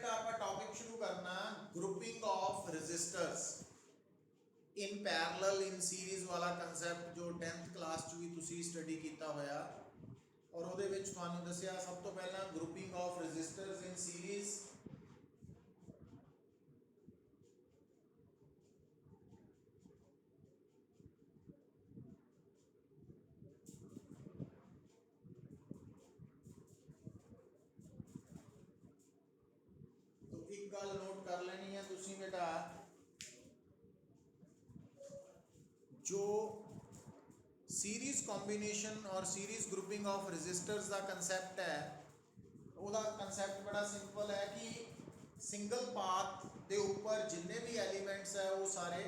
बेटा आप टॉपिक शुरू करना grouping of resistors in parallel in series वाला कंसेप्ट जो 10th क्लास च भी तुसी स्टडी किया होया और ਉਹਦੇ ਵਿੱਚ ਤੁਹਾਨੂੰ ਦੱਸਿਆ ਸਭ ਤੋਂ ਪਹਿਲਾਂ grouping of resistors in series तो एक गल नोट कर लेनी है तुसी बेटा जो सीरीज कॉम्बिनेशन और सीरीज ग्रुपिंग ऑफ रजिस्टर्स का कंसैप्ट है ਉਹਦਾ कंसैप्ट बड़ा सिंपल है कि सिंगल पाथ के ऊपर जिन्ने भी एलिमेंट्स है वो सारे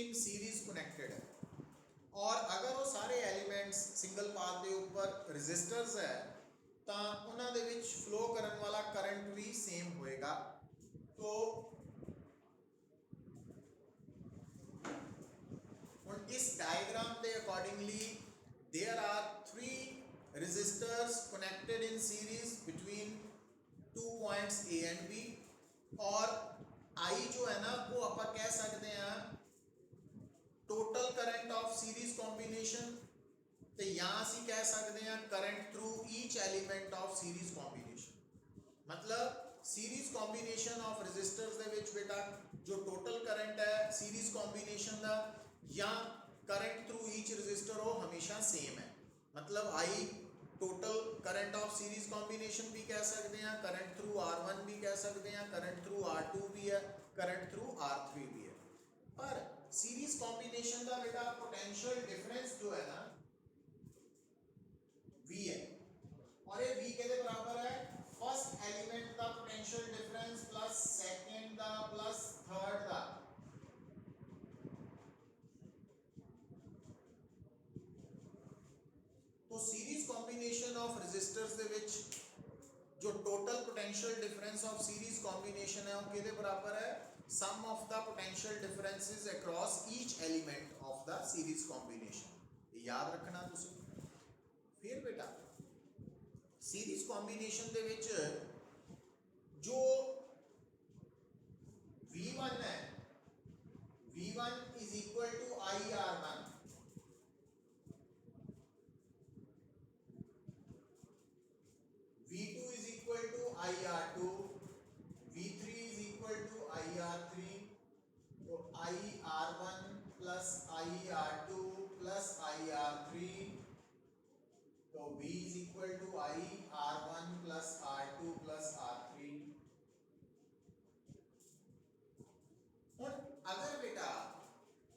इन सीरीज कनेक्टेड है और अगर वो सारे एलिमेंट्स सिंगल पाथ के ऊपर रजिस्टर्स है तो उन्होंने विच फ्लो करने वाला करंट भी सेम होएगा। तो हुण इस डायग्राम के accordingly there are 3 resistors connected in series between 2 points A and B और I जो है ना वो आप कह सकते हैं total current of series combination तो या असी कह सकते हैं current through each element of series combination. मतलब series combination of resistors the विच बेटा जो टोटल करंट है सीरीज कॉम्बिनेशन का या करंट थ्रू ईच रजिस्टर वो हमेशा सेम है। मतलब I total current of series combination भी कह सकते हैं, करंट थ्रू R1 भी कह सकते हैं, करंट थ्रू R2 भी है, करंट थ्रू R3 भी है। पर सीरीज कॉम्बिनेशन का बेटा पोटेंशियल डिफरेंस जो है ना V है और ये V के बराबर है फर्स्ट एलिमेंट का पोटेंशियल डिफरेंस प्लस सेकंड का प्लस थर्ड का। तो series combination of resistors the विच जो total potential difference of series combination है वो किहदे बराबर है sum of the potential differences across each element of the series combination. याद रखना तुसी। फिर बेटा सीरीज कॉम्बिनेशन दे विच जो V1 है V1 is equal to IR1 V2 is equal to IR2, V3 is equal to IR3, तो IR1 plus IR2 plus IR3, तो V is equal to IR1 plus R2 plus R3। और अगर बेटा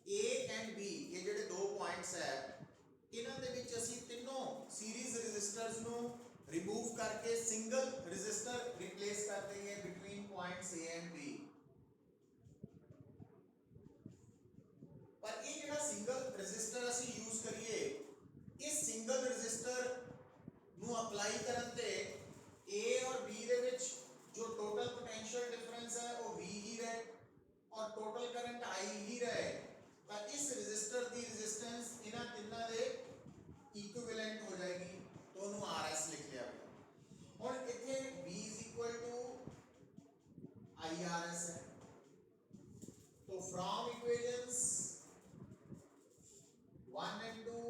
A and B ये ਜਿਹੜੇ दो points है इन्हां दे विच ਅਸੀਂ तीनों सीरीज रजिस्टर्स ਨੂੰ रिमूव करके सिंगल रजिस्टर रिप्लेस कर देंगे between points A and B। पर ये ਜਿਹੜਾ सिंगल रजिस्टर ਅਸੀਂ यूज करिए इस सिंगल रजिस्टर ਨੂੰ अप्लाई करन ते A और B ਦੇ ਵਿੱਚ जो टोटल पोटेंशियल डिफरेंस है वो V ही रहे और टोटल करंट I ही रहे। पर इस रजिस्टर की रेजिस्टेंस इन्हां तिन्नां दे इक्विवेलेंट हो जाएगी तो उन्होंने RS लिख लिया। और इतने V is equal to IRS है तो from equations 1 and 2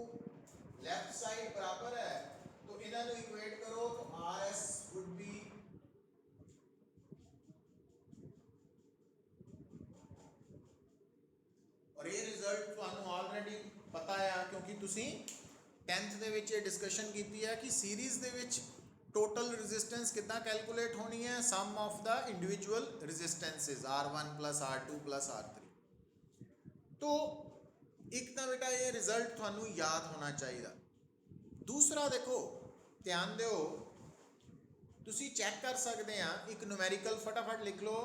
left side बराबर है तो इन्हें तो इक्वेट करो तो RS would be और ये रिजल्ट ਤੁਹਾਨੂੰ ऑलरेडी पता है क्योंकि तुसी 10th ਦੇ ਵਿੱਚ ਇਹ ਡਿਸਕਸ਼ਨ ਕੀਤੀ ਹੈ कि सीरीज ਦੇ ਵਿੱਚ टोटल रेजिस्टेंस कितना कैलकुलेट होनी है sum of the individual resistances R1 plus R2 plus R3। तो एक तो बेटा ये रिजल्ट थानू याद होना चाहिए। दूसरा देखो ध्यान दो तुसी चेक कर सकते हैं एक न्यूमेरिकल फटाफट लिख लो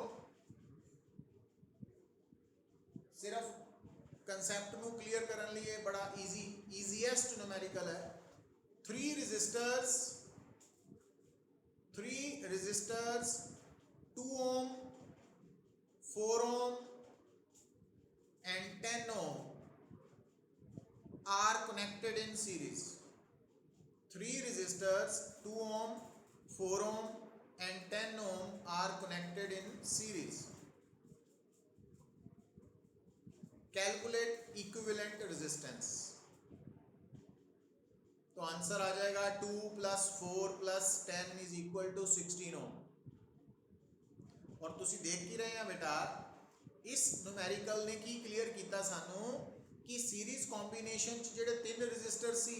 सिर्फ कंसैप्ट को क्लियर करने लिए बड़ा ईजीएस्ट न्यूमेरिकल है। 3 resistors 2 ohm 4 ohm and 10 ohm are connected in series। 3 resistors 2 ohm 4 ohm and 10 ohm are connected in series. Calculate equivalent resistance. तो आंसर आ जाएगा 2 + 4 + 10 इज इक्वल टू 16 ओम। और तुसी देख ही रहे हैं बेटा इस न्यूमेरिकल ने की क्लियर किया सानू कि सीरीज कॉम्बीनेशन च जेडे 3 रजिस्टर सी,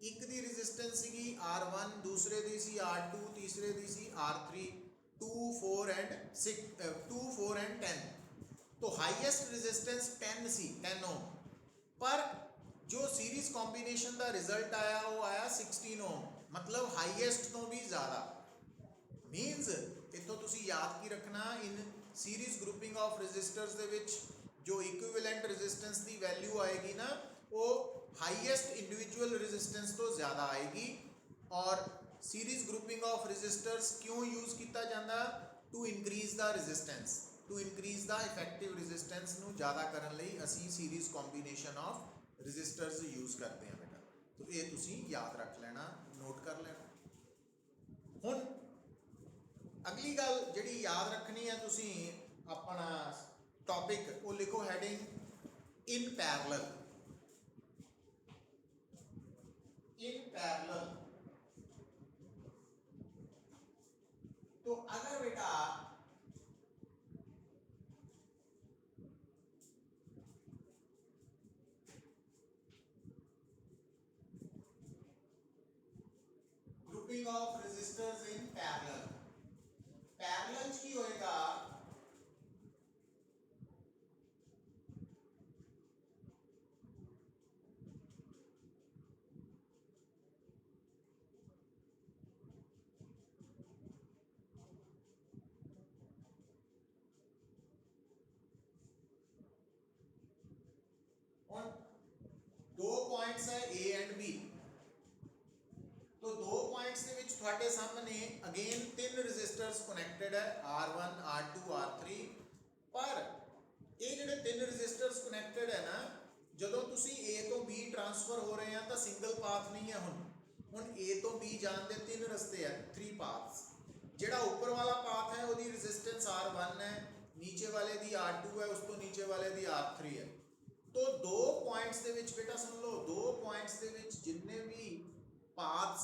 एक दी रेजिस्टेंस सी R1, दूसरे दी सी R2, तीसरे दी सी R3, 2 4 एंड 10। तो हाईएस्ट रेजिस्टेंस 10 सी, 10 ओम, पर जो सीरीज कॉम्बीनेशन का रिजल्ट आया वो आया 16 ओम, मतलब हाईएस्ट तो भी ज़्यादा। मीनस इतों तुसी याद की रखना in series grouping of resistors the विच जो इक्विवेलेंट रेजिस्टेंस की वैल्यू आएगी ना वो हाईएस्ट इंडिविजुअल रेजिस्टेंस तो ज़्यादा आएगी। और सीरीज ग्रुपिंग ऑफ रजिस्टर्स क्यों यूज़ किया जाता? To increase the resistance, to increase the effective resistance नू ज़्यादा करने लई असी series combination of resistors use करते हैं बेटा। तो ये तुसी याद रख लेना, नोट कर लेना। हुण अगली गल जिहड़ी याद रखनी है तुसी अपना टॉपिक वो लिखो heading in parallel. In parallel तो अगर बेटा grouping of resistors in parallel, parallel की होएगा और दो पॉइंट्स है ए एंड बी। तो दो पॉइंट्स के विच थोड़े सामने अगेन 3 रजिस्टर्स कनेक्टेड है R1, R2, R3। पर ये जिहड़े 3 रजिस्टर्स कनेक्टेड है ना, जदों तुसी A तो B ट्रांसफर हो रहे हैं तो सिंगल पाथ नहीं है। हुण A तो B जान दे 3 रस्ते है, 3 पाथ्स। जिहड़ा ऊपर वाला पाथ है उसकी रेजिस्टेंस R1 है, नीचे वाले दी R2 है, उस तो नीचे वाले दी R3 है। तो दो पॉइंट्स दे विच बेटा सुन लो, दो पॉइंट्स दे विच जिन्ने भी पाथ्स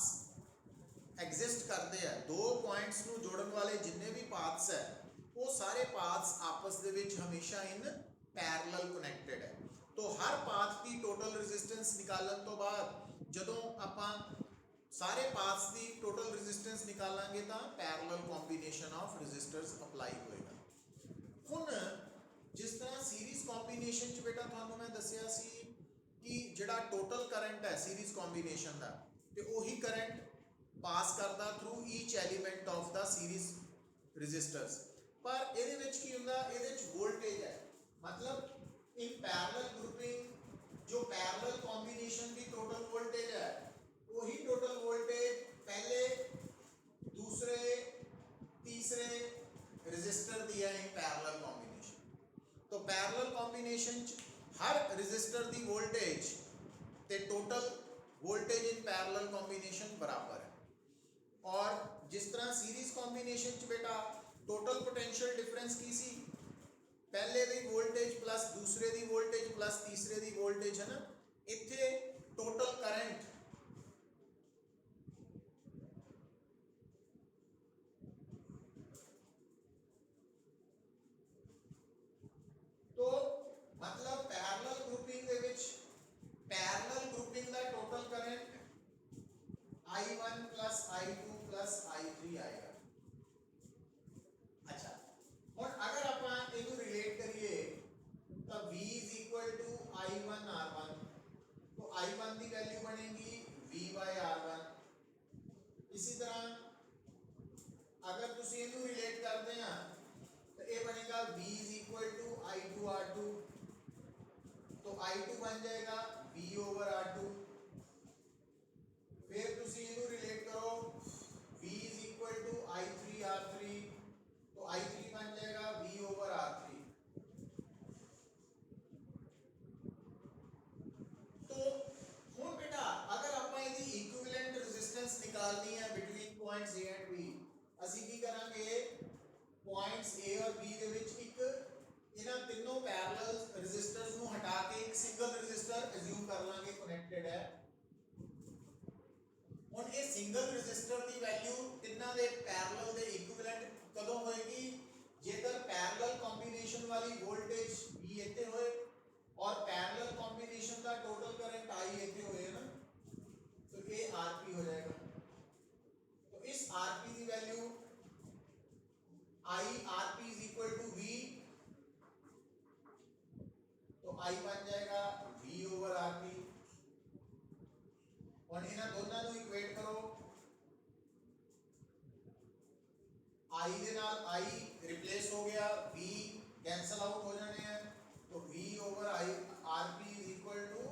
एग्जिस्ट करते हैं, दो पॉइंट्स को जोड़न वाले जिन्ने भी पाथ्स है वो सारे पाथ्स आपस दे विच हमेशा इन पैरेलल कनेक्टेड है। तो हर पाथ की टोटल रेजिस्टेंस निकालन तो बाद जदों आपां सारे पाथ्स की टोटल रेजिस्टेंस निकालांगे तो parallel combination of resistors apply होएगा। हुण जिस तरह सीरीज कॉम्बीनेशन च बेटा थानू मैं दसिया सी कि जिहड़ा टोटल करंट है सीरीज कॉम्बीनेशन का ते ओही करंट पास करता through each element of the series resistors. पर ਇਹਦੇ ਵਿੱਚ ਕੀ ਹੁੰਦਾ, ਇਹਦੇ ਵਿੱਚ वोल्टेज है, मतलब इन पैरेलल ग्रुपिंग जो पैरेलल कॉम्बिनेशन की टोटल वोल्टेज है वही टोटल वोल्टेज पहले दूसरे तीसरे रजिस्टर दिया इन पैरेलल कॉम्बिनेशन। तो पैरेलल कॉम्बिनेशन हर रजिस्टर की वोल्टेज ते total voltage in parallel combination बराबर है। और जिस तरह सीरीज कॉम्बिनेशन च बेटा टोटल पोटेंशियल डिफरेंस की सी, पहले दी वोल्टेज प्लस दूसरे दी वोल्टेज प्लस तीसरे दी वोल्टेज है ना, इत्थे टोटल करंट तो मतलब पैरेलल ग्रुपिंग दे विच पैरेलल ग्रुपिंग दा total current I1 plus I2 plus I3 आएगा। अच्छा, और अगर आप इनको रिलेट करिए तो V is equal to I1 R1, तो I1 की वैल्यू बनेगी V बाय R1। इसी तरह अगर तुम इनको रिलेट करते हैं तो ये बनेगा V is equal to I2 R2, तो I2 बन जाएगा V ओवर R2। फिर तुम इनको रिलेट करो V is equal to I3 R3, तो I3 बन जाएगा V ओवर R3। तो हुण बेटा अगर आपां इहदी इक्विवेलेंट रेजिस्टेंस निकालनी है between points A and B, असीं की करांगे ਪੁਆਇੰਟਸ A ਔਰ B ਦੇ ਵਿੱਚ ਇੱਕ ਇਹਨਾਂ ਤਿੰਨੋਂ ਪੈਰਲਲ ਰੈਜ਼ਿਸਟਰਸ ਨੂੰ ਹਟਾ ਕੇ ਇੱਕ ਸਿੰਗਲ ਰੈਜ਼ਿਸਟਰ ਅਸਿਊਮ ਕਰ ਲਾਂਗੇ ਕਨੈਕਟਡ ਹੈ। ਹੁਣ ਇਹ ਸਿੰਗਲ ਰੈਜ਼ਿਸਟਰ ਦੀ ਵੈਲਿਊ ਤਿੰਨਾਂ ਦੇ ਪੈਰਲਲ ਦੇ ਇਕੁਇਵਲੈਂਟ ਕਦੋਂ ਹੋਏਗੀ, ਜੇਕਰ ਪੈਰਲਲ ਕੰਬੀਨੇਸ਼ਨ ਵਾਲੀ ਵੋਲਟੇਜ V ਇੱਥੇ ਹੋਏ और पैरेलल कॉम्बिनेशन का टोटल करंट I ऐसे होए ना, तो ये RP हो जाएगा। तो इस RP की value I RP is equal to V, तो I बन जाएगा V ओवर RP। और इन्हें दोनों को इक्वेट करो, I के नाल I रिप्लेस हो गया, V कैंसल आउट हो जाने हैं, तो V over I RP is equal to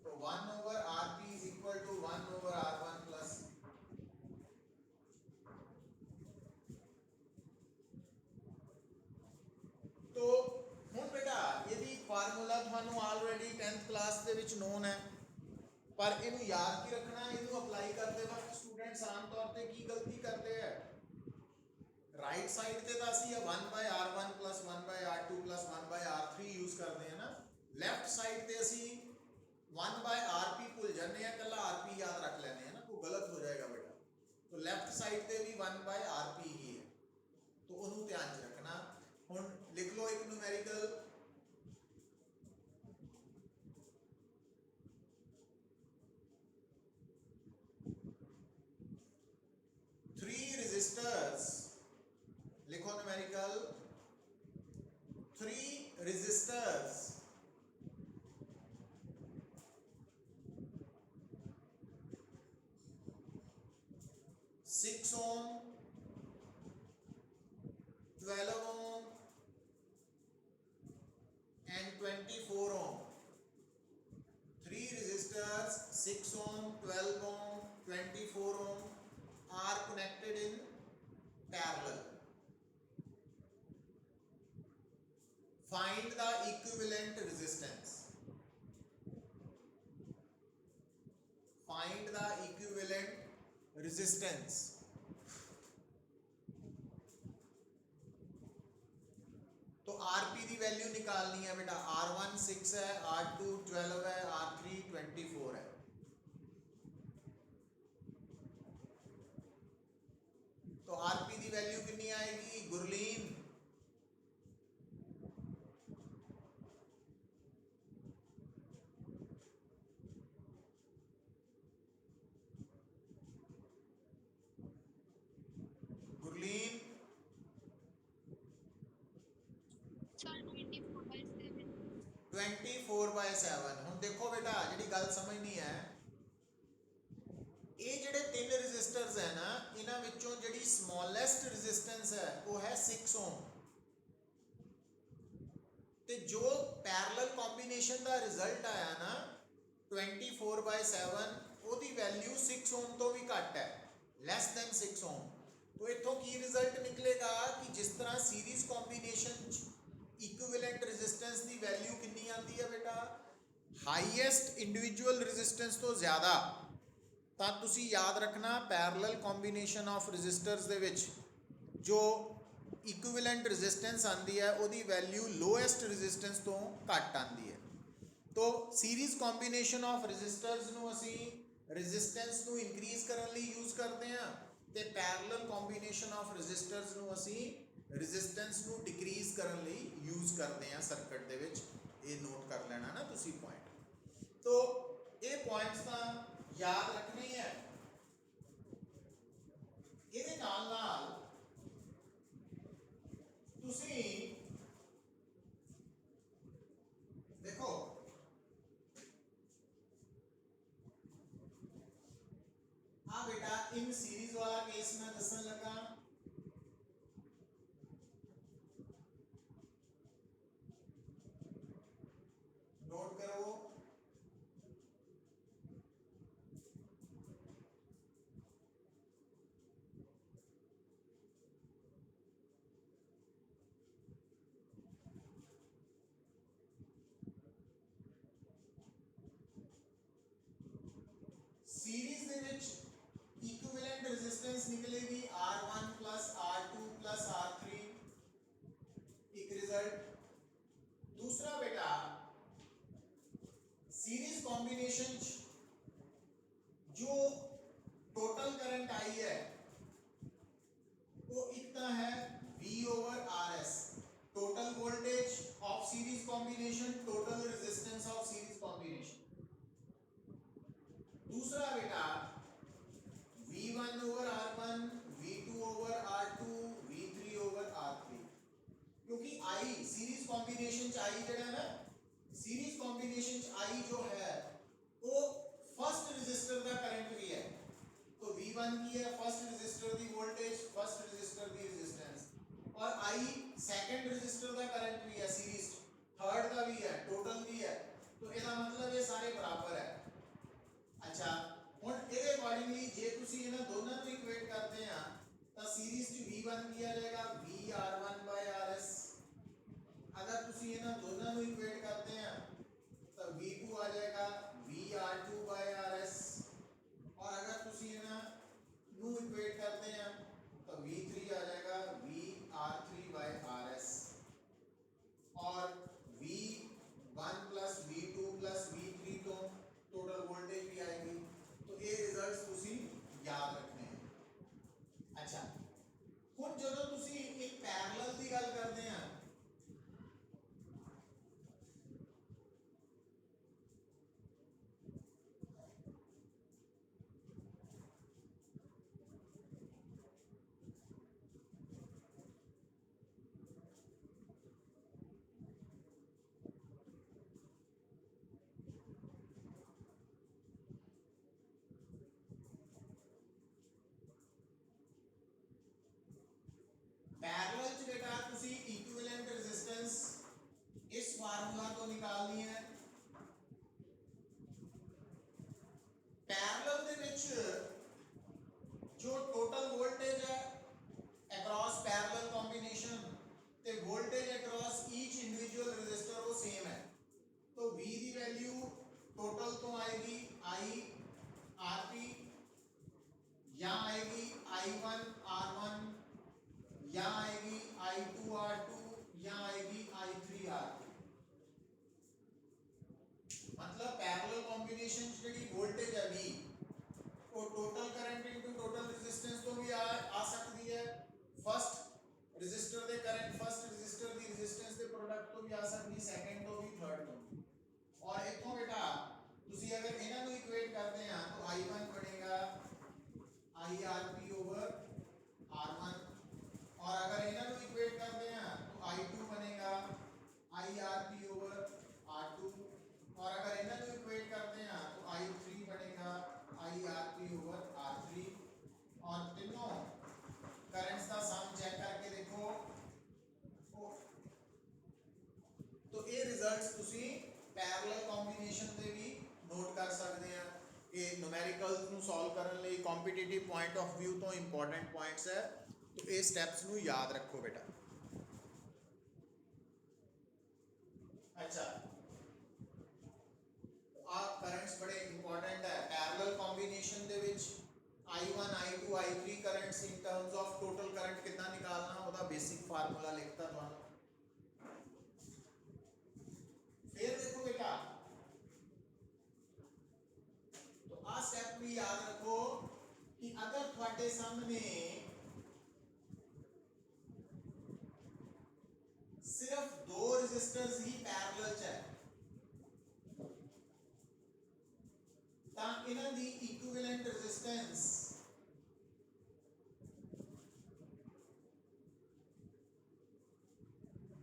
तो 1 over RP is equal to 1 over R1 plus. तो ਹੁਣ बेटा यदि फार्मूला ਤੁਹਾਨੂੰ ਆਲਰੇਡੀ 10th क्लास ਦੇ ਵਿੱਚ ਨੋਨ ਹੈ, पर ਇਹਨੂੰ याद की रखना, ਇਹਨੂੰ ਅਪਲਾਈ ਕਰਦੇ ਵਕਤ ਸਟੂਡੈਂਟਸ ਆਮ ਤੌਰ ਤੇ ਕੀ ਗਲਤੀ ਕਰਦੇ ਹੈ, राइट साइड ਤੇ ਤਾਂ ਅਸੀਂ 1/R1 1/R2 1/R3 यूज करते हैं ना, लेफ्ट साइड ਤੇ ਅਸੀਂ 1/RP भूल जाते हैं, कला RP याद रख लेते हैं ना, वो गलत हो जाएगा बेटा। तो लेफ्ट साइड ਤੇ भी 1/RP ही है, तो ਉਹਨੂੰ ਧਿਆन ਚ ਰੱਖਣਾ। ਹੁਣ ਲਿਖ ਲਓ ਇੱਕ ਨੂਮੈਰੀਕਲ, थ्री रेजिस्टर्स, लिखो numerical 3 resistors six ohm 12 ohm and 24 ohm, 3 resistors 6 ohm 12 ohm 24 ohm are connected in parallel. Find the equivalent resistance. Find the equivalent resistance. तो RP की वैल्यू निकालनी है बेटा, R1 6 है, R2 12 है, R3 24 है। तो RP की वैल्यू कितनी आएगी गुरलीन, गुरलीन 24/7। ਹੁਣ ਦੇਖੋ बेटा जी गल समझनी है, ये ਜਿਹੜੇ ਤਿੰਨ ਰੈਜ਼ਿਸਟਰਸ ਹੈ ਨਾ, ਇਹਨਾਂ ਵਿੱਚੋਂ ਜਿਹੜੀ ਸਮੋਲੈਸਟ ਰੈਜ਼ਿਸਟੈਂਸ ਹੈ ਉਹ ਹੈ 6 ohm, ਤੇ ਜੋ ਪੈਰਲਲ ਕੰਬੀਨੇਸ਼ਨ ਦਾ ਰਿਜ਼ਲਟ ਆਇਆ ਨਾ 24/7, ਉਹਦੀ ਵੈਲਿਊ 6 ohm ਤੋਂ ਵੀ ਘੱਟ ਹੈ, ਲੈਸ ਦੈਨ 6 ohm। तो इतों की रिजल्ट निकलेगा कि जिस तरह सीरीज कॉम्बिनेशन इक्विवेलेंट रेजिस्टेंस की वैल्यू कितनी आती है बेटा, हाईएस्ट इंडिविजुअल रेजिस्टेंस तो ज़्यादा, तो तुसी याद रखना पैरेलल कॉम्बिनेशन ऑफ रेजिस्टर्स दे विच जो इक्विवेलेंट रेजिस्टेंस आती है उसकी वैल्यू लोएस्ट रेजिस्टेंस तो घट आती है। तो सीरीज कॉम्बिनेशन ऑफ रेजिस्टर्स नूं असी रेजिस्टेंस नूं इंक्रीज करने लई यूज़ करते हैं, ਤੇ ਪੈਰਲਲ ਕੰਬੀਨੇਸ਼ਨ ਆਫ ਰੈਜ਼ਿਸਟਰਸ ਨੂੰ ਅਸੀਂ ਰੈਜ਼ਿਸਟੈਂਸ ਨੂੰ ਡਿਕਰੀਜ਼ ਕਰਨ ਲਈ ਯੂਜ਼ ਕਰਦੇ ਹਾਂ ਸਰਕਟ ਦੇ ਵਿੱਚ। ਇਹ ਨੋਟ ਕਰ ਲੈਣਾ ਨਾ ਤੁਸੀਂ ਪੁਆਇੰਟ। तो ਇਹ ਪੁਆਇੰਟਸ ਤਾਂ ਯਾਦ ਰੱਖਣੇ ਹੈ। ਇਹਦੇ ਨਾਲ ਨਾਲ ਤੁਸੀਂ देखो हाँ बेटा इन सीरीज वाला केस में दसन लगा, नोट करो सीरीज ਦੇ कॉम्बिनेशन जो टोटल करंट आई है वो इतना है V over RS, total voltage of series combination, total resistance of series combination. दूसरा बेटा V1 over R1, V2 over R2, V3 over R3, क्योंकि I सीरीज कॉम्बिनेशन आई जड़ा ना, सीरीज कॉम्बिनेशन आई जो है वो फर्स्ट रजिस्टर का करंट भी है, तो V1 की है फर्स्ट रजिस्टर दी वोल्टेज, फर्स्ट रजिस्टर दी रेजिस्टेंस, और I सेकंड रजिस्टर का करंट भी है सीरीज, थर्ड का भी है, टोटल भी है, तो इसका मतलब ये सारे बराबर है। अच्छा ਹੁਣ ਇਹਦੇ ਅਕੋਰਡਿੰਗਲੀ ਜੇ ਤੁਸੀਂ ਇਹਨਾਂ ਦੋਨਾਂ ਨੂੰ ਇਕੁਏਟ ਕਰਦੇ ਆ ਤਾਂ ਸੀਰੀਜ਼ ਚ V1 ਕੀ ਆ ਜਾਏਗਾ VR1/RS, अगर तुसी ਇਹਨਾਂ ਦੋਨਾਂ ਨੂੰ ਇਕੁਏਟ ਕਰਦੇ ਆ ਤਾਂ V2 आ जाएगा VR2/RS, और अगर तुसी ਇਹਨਾਂ ਨੂੰ ਇਕੁਏਟ करते ਆ तो V3 आ जाएगा VR3/RS, और V1 plus V2 plus V3 तो टोटल वोल्टेज भी आएगी, तो ये रिजल्ट्स तुसी याद रखने हैं। अच्छा हुण जदों तुसी एक पैरेलल की गल करते हैं पैरेलल च बेटा तुसी इक्विवेलेंट रेजिस्टेंस इस फार्मूला तो निकालनी है। पैरेलल दे विच जो टोटल वोल्टेज है अक्रॉस पैरेलल कॉम्बिनेशन ते voltage across each individual resistor वो सेम है, तो V दी वैल्यू टोटल तो आएगी I RP, या आएगी I1 R1, या आएगी I2 R2, या आएगी I3 R3। मतलब पैरेलल कॉम्बिनेशन जेडी वोल्टेज है V वो total current into total resistance तो भी आ सकती है, फर्स्ट रेजिस्टर दे करंट फर्स्ट रेजिस्टर दी रेजिस्टेंस दे प्रोडक्ट तो भी आ सकती है, सेकंड तो भी, थर्ड तो भी। और इथों बेटा तुसी अगर इन्हां नू इक्वेट करते हैं तो I1 बनेगा IRP over R1, और अगर इन्हां नू इक्वेट करते हैं तो I2 बनेगा IRP over R2, और अगर इन्हां नू इक्वेट करते हैं तो I3 बनेगा IRP over R3, और तीनों करंट्स का सम चेक करके देखो तो ये रिजल्ट्स तुसी पैरेलल कॉम्बिनेशन दे भी नोट कर सकते हैं। ये न्यूमेरिकल्स ਨੂੰ ਸੋਲਵ ਕਰਨ ਲਈ ਕੰਪੀਟੀਟਿਵ ਪੁਆਇੰਟ ਆਫ व्यू ਤੋਂ ਇੰਪੋਰਟੈਂਟ ਪੁਆਇੰਟਸ ਹੈ, तो ये स्टेप्स ਨੂੰ याद रखो बेटा। अच्छा आप करंट्स बड़े इंपॉर्टेंट है, parallel combination they which I1 I2 I3 currents in terms of total current कितना निकालना ਉਹਦਾ बेसिक फार्मूला लिखता ਤੁਹਾਨੂੰ। फिर देखो बेटा तो आ स्टेप भी याद रखो कि अगर ਤੁਹਾਡੇ सामने सिर्फ दो रेजिस्टर्स ही पैरेलल च है ਤਾਂ ਇਹਨਾਂ ਦੀ इक्विवेलेंट रेजिस्टेंस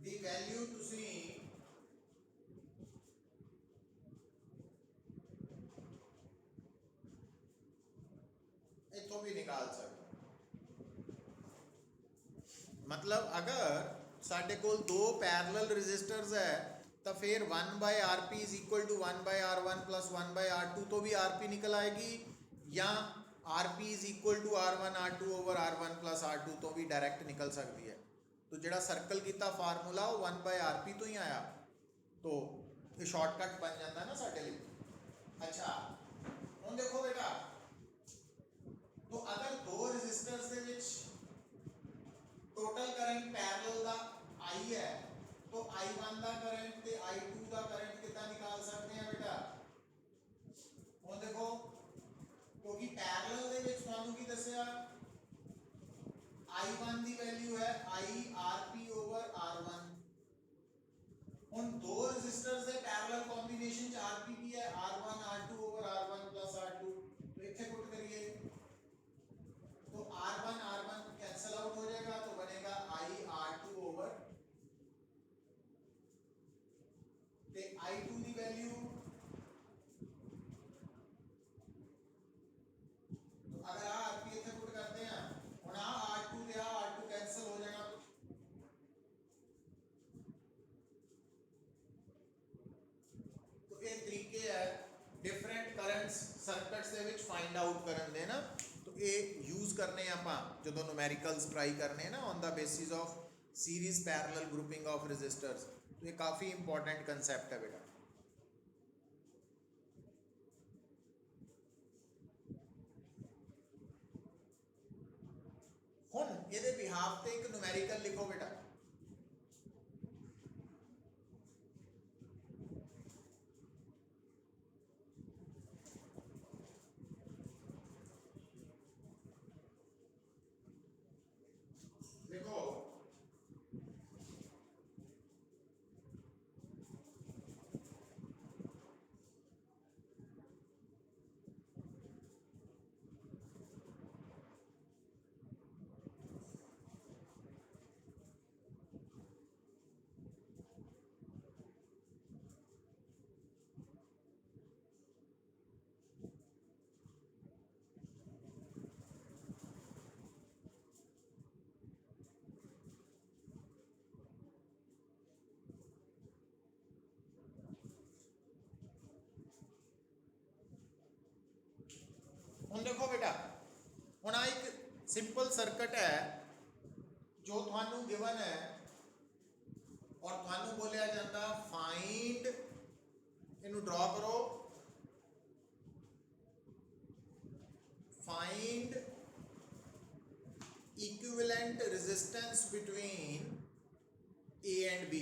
ਦੀ ਵੈਲਿਊ ਤੁਸੀਂ इथों भी निकाल सकते। मतलब अगर साढ़े को दो पैरेलल रेजिस्टर्स है तो फिर 1/RP is equal to 1/R1 plus 1/R2 तो भी RP निकल आएगी, या RP is equal to R1 R2 over R1 plus R2 तो भी डायरेक्ट निकल सकती है। तो जो सर्कल किया फार्मूला वो 1/RP तो ही आया, तो ये शॉर्टकट बन जाता है ना साढ़े लिए। अच्छा हम देखो बेटा तो अगर दो रेजिस्टर्स दे विच टोटल करंट पैरेलल दा I है तो I1 दा करंट ते I2 दा करंट कितना निकाल सकते हैं बेटा, फाइंड आउट करन दे ना, तो ये यूज करने आपां जदों न्यूमेरिकल्स ट्राई करने ना on the basis of series parallel grouping of resistors. तो ये काफ़ी इंपॉर्टेंट कंसेप्ट है बेटा। हुण इहदे बिहाफ ते एक न्यूमेरिकल लिखो बेटा। देखो ਹੁਣ देखो बेटा, ਹੁਣ ਆ ਇੱਕ ਸਿੰਪਲ ਸਰਕਟ ਹੈ ਜੋ ਤੁਹਾਨੂੰ ਗਿਵਨ ਹੈ ਔਰ ਤੁਹਾਨੂੰ ਬੋਲਿਆ ਜਾਂਦਾ ਫਾਈਂਡ, ਇਹਨੂੰ ਡਰਾ ਕਰੋ, find equivalent resistance between A and B।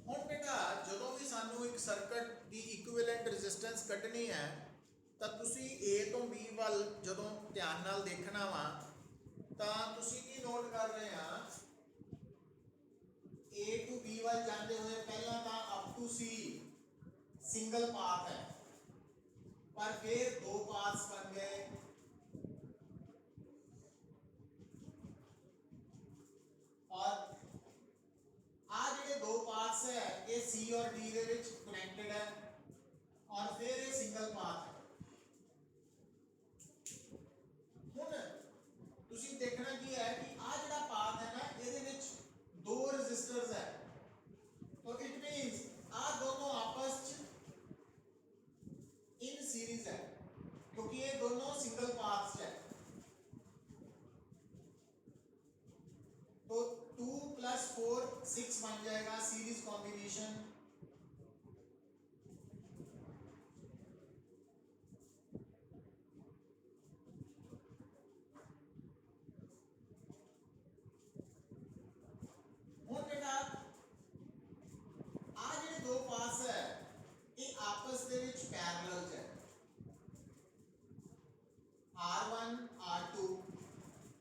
ਹੁਣ बेटा ਜਦੋਂ ਵੀ ਸਾਨੂੰ ਇੱਕ ਸਰਕਟ ਦੀ ਇਕੁਇਵਲੈਂਟ ਰੈਜ਼ਿਸਟੈਂਸ ਕੱਢਣੀ ਹੈ ਤਾਂ ਤੁਸੀਂ A ਤੋਂ B ਵੱਲ ਜਦੋਂ ਧਿਆਨ ਨਾਲ ਦੇਖਣਾ ਵਾ ਤਾਂ ਤੁਸੀਂ ਕੀ ਨੋਟ ਕਰ ਰਹੇ ਆ, A to B ਵੱਲ ਜਾਂਦੇ ਹੋਏ ਪਹਿਲਾਂ ਤਾਂ up to C single path है, पर फिर दो पाथ्स बन गए और आ ਜਿਹੜੇ दो पाथ्स है ये C और D ਦੇ ਵਿੱਚ कनेक्टेड है और फिर ये सिंगल पाथ है। ਹੁਣ ਤੁਸੀਂ ਦੇਖਣਾ ਕੀ ਹੈ ਕਿ ਆ ਜਿਹੜਾ ਪਾਥ ਹੈ ਨਾ ਇਹਦੇ ਵਿੱਚ दो ਰੈਜ਼ਿਸਟਰਸ है, तो इट मींस आ दोनों आपस में इन सीरीज है क्योंकि ये दोनों सिंगल पाथ्स है। तो 2 + 4 6 बन जाएगा सीरीज कॉम्बिनेशन। ਹੁਣ बेटा आ ਜਿਹੜੇ दो पाथ्स है ये आपस ਦੇ ਵਿੱਚ पैरेलल है, R1 R2,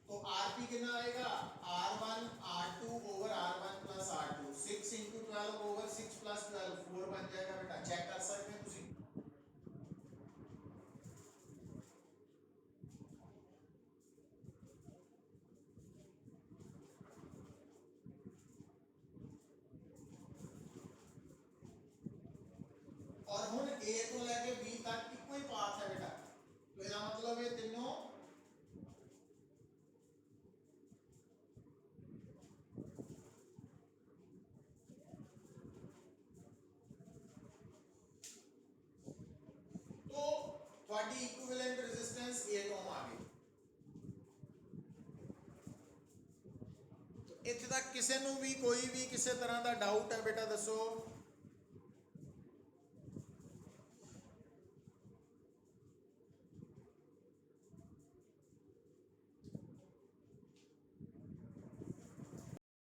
तो RP कितना आएगा, R1 R2 over R1 plus R2, 6 into 12 over 6 plus 12 4 बन जाएगा बेटा, चेक कर सकते हैं तुसी। और हुन A तो लेके B तक इको ही पाथ है बेटा, तो इसका मतलब ये तीनों तो थोड़ी इक्विवेलेंट रेजिस्टेंस 8 ओम आ गई। तो इत्थे तक किसी नूं भी कोई भी किसी तरह का डाउट है बेटा दसो।